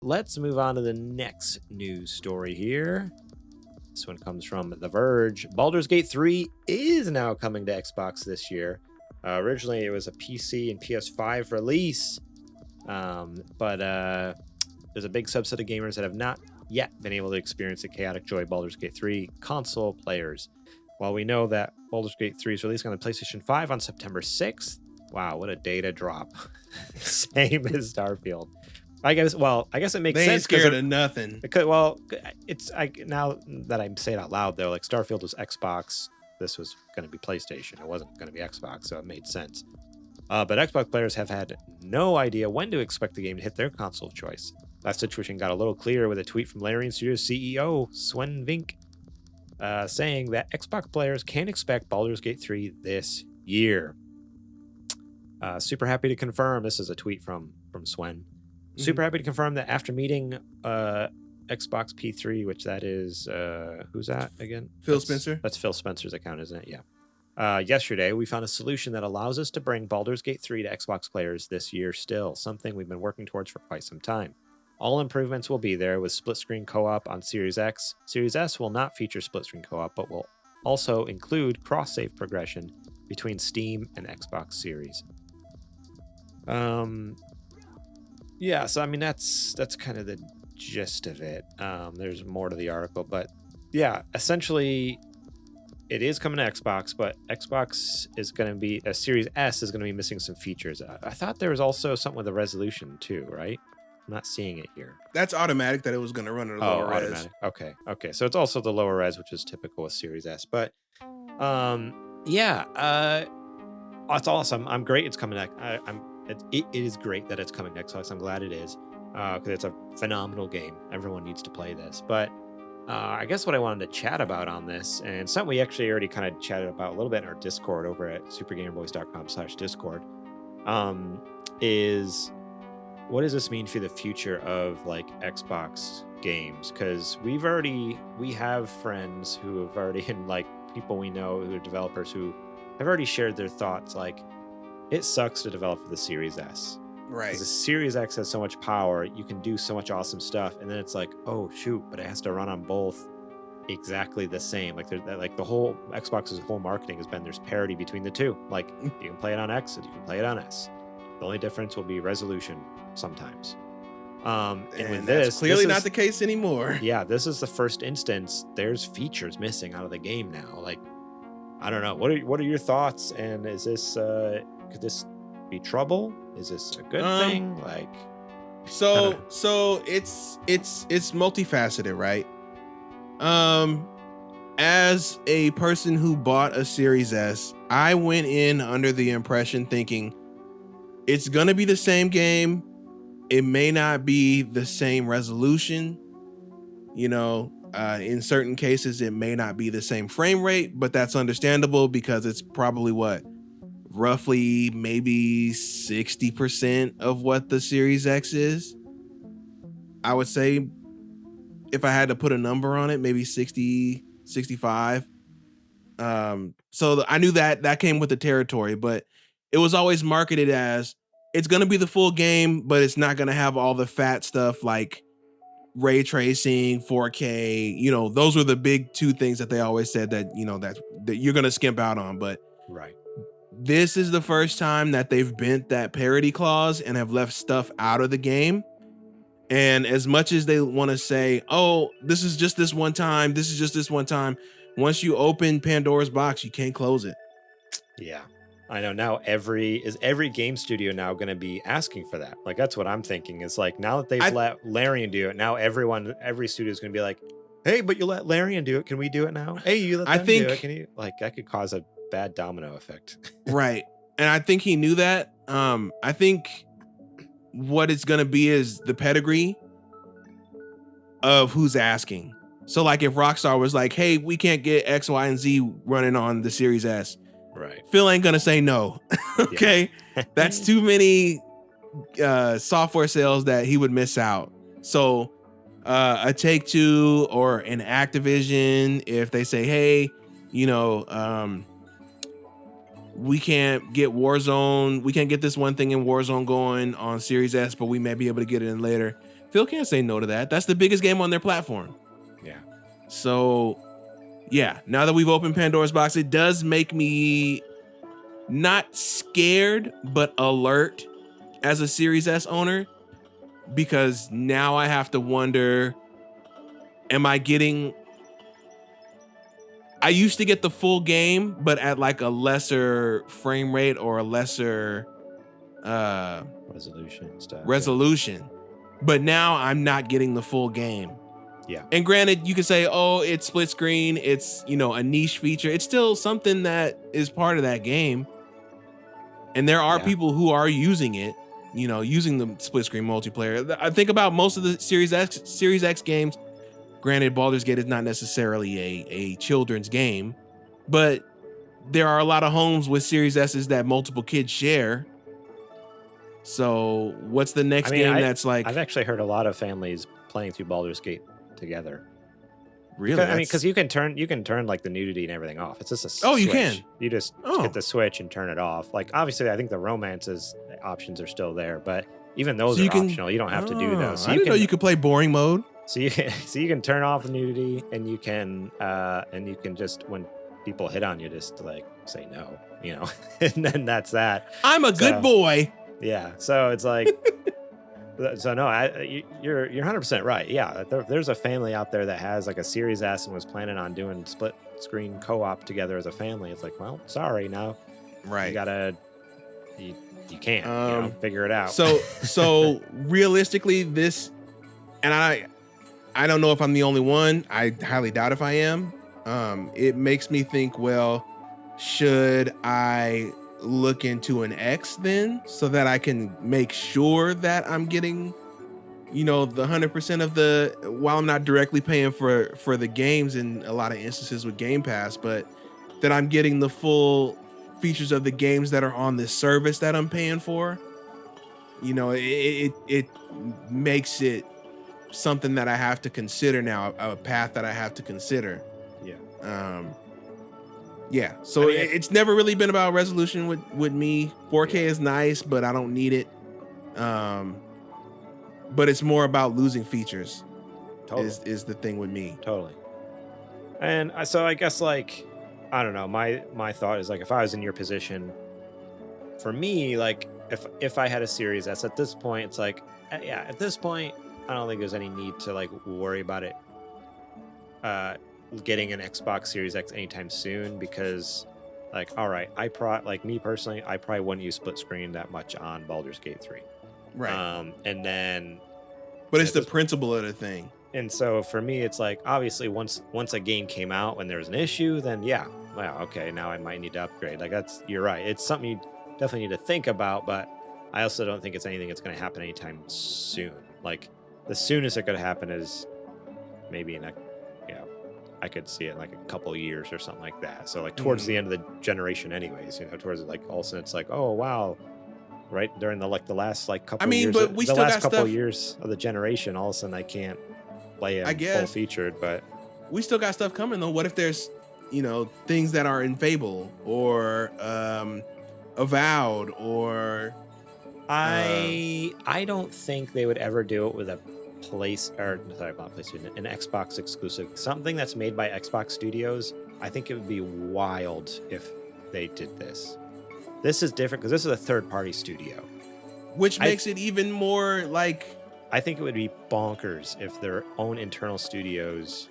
let's move on to the next news story here. This one comes from The Verge. Baldur's Gate 3 is now coming to Xbox this year. Originally, it was a PC and PS5 release, but there's a big subset of gamers that have not yet been able to experience the chaotic joy of Baldur's Gate 3 console players. While we know that Baldur's Gate 3 is releasing on the PlayStation 5 on September 6th, wow, what a data drop. Same as Starfield. I guess it makes they sense. Ain't scared of nothing. Now that I'm saying it out loud though, like Starfield was Xbox, this was going to be PlayStation. It wasn't going to be Xbox, so it made sense. But Xbox players have had no idea when to expect the game to hit their console of choice. That situation got a little clearer with a tweet from Larian Studios CEO Sven Vink, saying that Xbox players can expect Baldur's Gate 3 this year. Super happy to confirm, this is a tweet from Sven. Super happy to confirm that after meeting Xbox P3, which that is, who's that again? Phil Spencer. That's Phil Spencer's account, isn't it? Yeah. Yesterday, we found a solution that allows us to bring Baldur's Gate 3 to Xbox players this year still, something we've been working towards for quite some time. All improvements will be there with split-screen co-op on Series X. Series S will not feature split-screen co-op, but will also include cross-save progression between Steam and Xbox Series. Yeah, so I mean that's kind of the gist of it. There's more to the article, but yeah, essentially it is coming to Xbox, but Xbox is going to be Series S is going to be missing some features. I thought there was also something with the resolution too, right? I'm not seeing it here. That's automatic that it was going to run at a lower res. Automatic. Okay. So it's also the lower res, which is typical with Series S. But it's awesome. I'm great. It's coming. It is great that it's coming to Xbox. I'm glad it is because it's a phenomenal game. Everyone needs to play this. But I guess what I wanted to chat about on this, and something we actually already kind of chatted about a little bit in our Discord over at supergamerboys.com/Discord, is what does this mean for the future of like Xbox games? Because we have friends who have already, and like people we know who are developers who have already shared their thoughts. Like, it sucks to develop for the Series S. Right. Because the Series X has so much power, you can do so much awesome stuff, and then it's like, oh shoot, but it has to run on both exactly the same. Like the whole Xbox's whole marketing has been there's parity between the two. Like you can play it on X and you can play it on S. The only difference will be resolution sometimes. And with that's clearly not the case anymore. Yeah, this is the first instance. There's features missing out of the game now. Like, I don't know. What are your thoughts? And is this could this be trouble? Is this a good thing? Like, so it's multifaceted, right? As a person who bought a Series S, I went in under the impression thinking it's gonna be the same game. It may not be the same resolution, in certain cases it may not be the same frame rate, but that's understandable because it's probably roughly maybe 60% of what the Series X is. I would say if I had to put a number on it, maybe 60, 65. So I knew that came with the territory, but it was always marketed as it's going to be the full game, but it's not going to have all the fat stuff like ray tracing, 4K. Those were the big two things that they always said that you're going to skimp out on. But right, this is the first time that they've bent that parity clause and have left stuff out of the game. And as much as they want to say, oh, this is just this one time, once you open Pandora's box, you can't close it. Yeah. I know now every game studio now going to be asking for that. Like, that's what I'm thinking. Is like, now that they've let Larian do it, now every studio is going to be like, hey, but you let Larian do it. Can we do it now? Hey, you let them do it. Can you? Like, that could cause a bad domino effect. Right. And I think he knew that. I think what it's going to be is the pedigree of who's asking. So like if Rockstar was like, hey, we can't get X, Y, and Z running on the Series S. Right. Phil ain't going to say no. Okay. That's too many software sales that he would miss out. So a Take-Two or an Activision, if they say, hey, we can't get Warzone. We can't get this one thing in Warzone going on Series S, but we may be able to get it in later. Phil can't say no to that. That's the biggest game on their platform. Yeah. So, yeah, now that we've opened Pandora's box, it does make me not scared, but alert as a Series S owner, because now I have to wonder, am I getting... I used to get the full game, but at like a lesser frame rate or a lesser resolution stuff. Resolution. But now I'm not getting the full game. Yeah. And granted, you can say, oh, it's split screen, it's, you know, a niche feature. It's still something that is part of that game. And there are people who are using it, you know, using the split screen multiplayer. I think about most of the Series X games. Granted, Baldur's Gate is not necessarily a children's game, but there are a lot of homes with Series S's that multiple kids share. So what's the next game that's like... I've actually heard a lot of families playing through Baldur's Gate together. Really? I mean, because you can turn like the nudity and everything off. It's just a switch. Oh, you can. You just hit the switch and turn it off. Like, obviously, I think the romances options are still there, but even those are optional. You don't have to do those. So I didn't know you could play boring mode. So you can turn off the nudity, and you can just, when people hit on you, just like say no, you know, and then that's that. I'm a good boy. Yeah. So it's like, so no, you're 100% right. Yeah. There's a family out there that has like a Series S and was planning on doing split screen co-op together as a family. It's like, well, sorry, now, right? You can't, you know, figure it out. So realistically, this, and I don't know if I'm the only one. I highly doubt if I am. It makes me think, well, should I look into an X then, so that I can make sure that I'm getting, you know, the 100% of the, while I'm not directly paying for the games in a lot of instances with Game Pass, but that I'm getting the full features of the games that are on this service that I'm paying for. You know, it makes it something that I have to consider now, a path that I have to consider. Yeah. So it's never really been about resolution with me. 4K is nice, but I don't need it. But it's more about losing features. Totally. Is the thing with me. Totally. And so I guess, like, I don't know, my thought is, like, if I was in your position, for me, like, if I had a Series S at this point, it's like, yeah, at this point, I don't think there's any need to like worry about it getting an Xbox Series X anytime soon, because, like, all right, like me personally, I probably wouldn't use split screen that much on Baldur's Gate 3. Right. And then, but it's the principle of the thing. And so for me, it's like, obviously once a game came out and there was an issue, then yeah, well, okay, now I might need to upgrade. Like, you're right. It's something you definitely need to think about, but I also don't think it's anything that's going to happen anytime soon. Like, the soonest it could happen is maybe in I could see it in like a couple of years or something like that. So like towards the end of the generation anyways, you know, towards like all of a sudden it's like, oh wow, right during the last like couple of years, but we still got couple stuff, of years of the generation, all of a sudden I can't play it full featured, but we still got stuff coming though. What if there's, you know, things that are in Fable or Avowed or I don't think they would ever do it with an Xbox exclusive, something that's made by Xbox Studios. I think it would be wild if they did this. This is different because this is a third-party studio, which makes it even more like. I think it would be bonkers if their own internal studios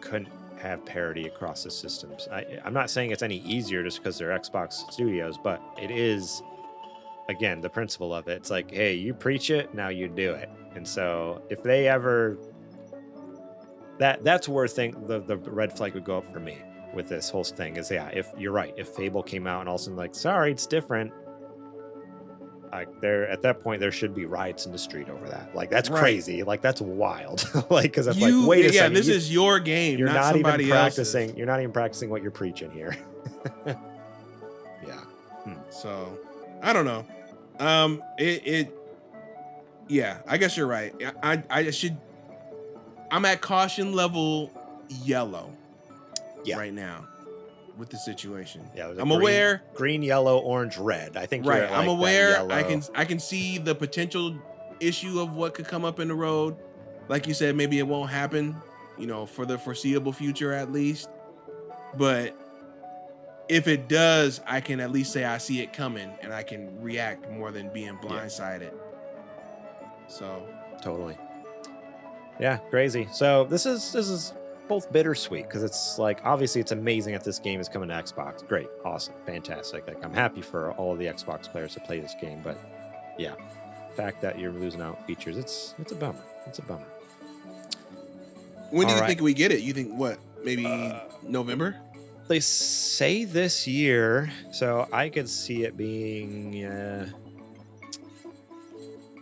couldn't have parity across the systems. I'm not saying it's any easier just because they're Xbox Studios, but it is. Again, the principle of it, it's like, hey, you preach it, now you do it. And so if they ever, that's where the red flag would go up for me with this whole thing is, yeah, if you're right, if Fable came out and all of a sudden like, sorry, it's different, like, at that point there should be riots in the street over that. Like, that's crazy. Like, that's wild. Like, because it's like, wait a second, this is your game. You're not somebody even practicing. else's. You're not even practicing what you're preaching here. Yeah. So I don't know. Yeah, I guess you're right. I'm at caution level yellow right now. with the situation. Yeah, I'm aware. Green, yellow, orange, red. I think Right. you're at, like, I'm aware. that I can see the potential issue of what could come up in the road. Like you said, maybe it won't happen, for the foreseeable future at least. But if it does, I can at least say I see it coming and I can react more than being blindsided. So totally. Yeah, crazy. So this is both bittersweet because it's like obviously it's amazing that this game is coming to Xbox. Great, awesome, fantastic. Like I'm happy for all of the Xbox players to play this game, but yeah, the fact that you're losing out features, it's a bummer. It's a bummer. When do you think we get it? You think what? Maybe November? They say this year, so I could see it being.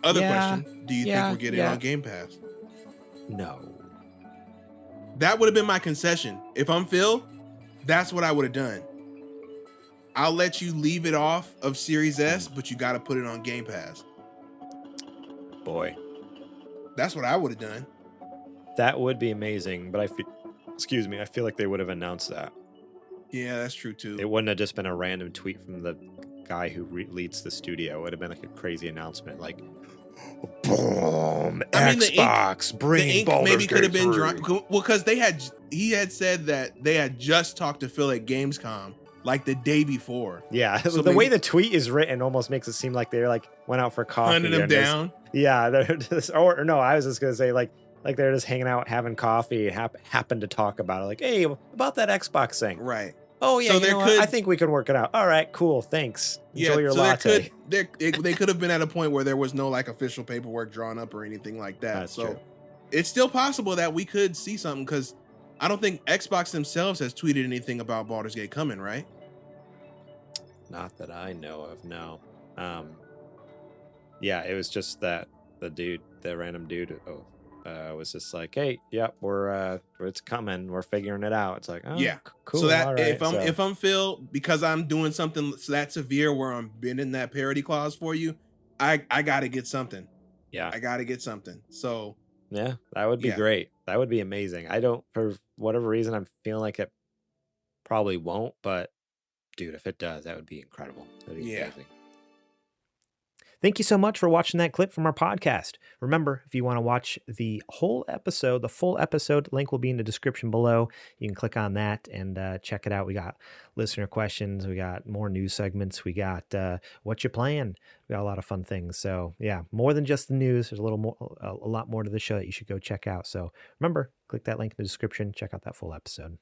Other question: do you think we're getting on Game Pass? No. That would have been my concession. If I'm Phil, that's what I would have done. I'll let you leave it off of Series S, but you got to put it on Game Pass. Boy, that's what I would have done. That would be amazing, but I feel like they would have announced that. Yeah, that's true too. It wouldn't have just been a random tweet from the guy who leads the studio. It would have been like a crazy announcement, like, boom, Xbox, bring Baldur's maybe could have been drunk. Well, because he had said that they had just talked to Phil at Gamescom like the day before. Yeah, so the way the tweet is written almost makes it seem like they like went out for coffee. Hunting him down. Yeah, they're just, or no, I was just gonna say like they're just hanging out having coffee and happen to talk about it. Like, hey, about that Xbox thing. Right. Oh yeah, so I think we can work it out. All right, cool, thanks. Enjoy your latte. They could have been at a point where there was no like official paperwork drawn up or anything like that. That's true. It's still possible that we could see something because I don't think Xbox themselves has tweeted anything about Baldur's Gate coming, right? Not that I know of, no. Yeah, it was just that the random dude, was just like, hey, yep, it's coming, we're figuring it out. It's like, oh, yeah, cool. So that if I'm Phil, because I'm doing something that severe where I'm bending that parity clause for you, I gotta get something. Yeah, I gotta get something. So yeah, that would be great. That would be amazing. I don't, for whatever reason, I'm feeling like it probably won't, but dude, if it does, that would be incredible. That'd be amazing. Thank you so much for watching that clip from our podcast. Remember, if you want to watch the whole episode, the full episode, link will be in the description below. You can click on that and check it out. We got listener questions. We got more news segments. We got what you playing. We got a lot of fun things. So yeah, more than just the news. There's a lot more to the show that you should go check out. So remember, click that link in the description. Check out that full episode.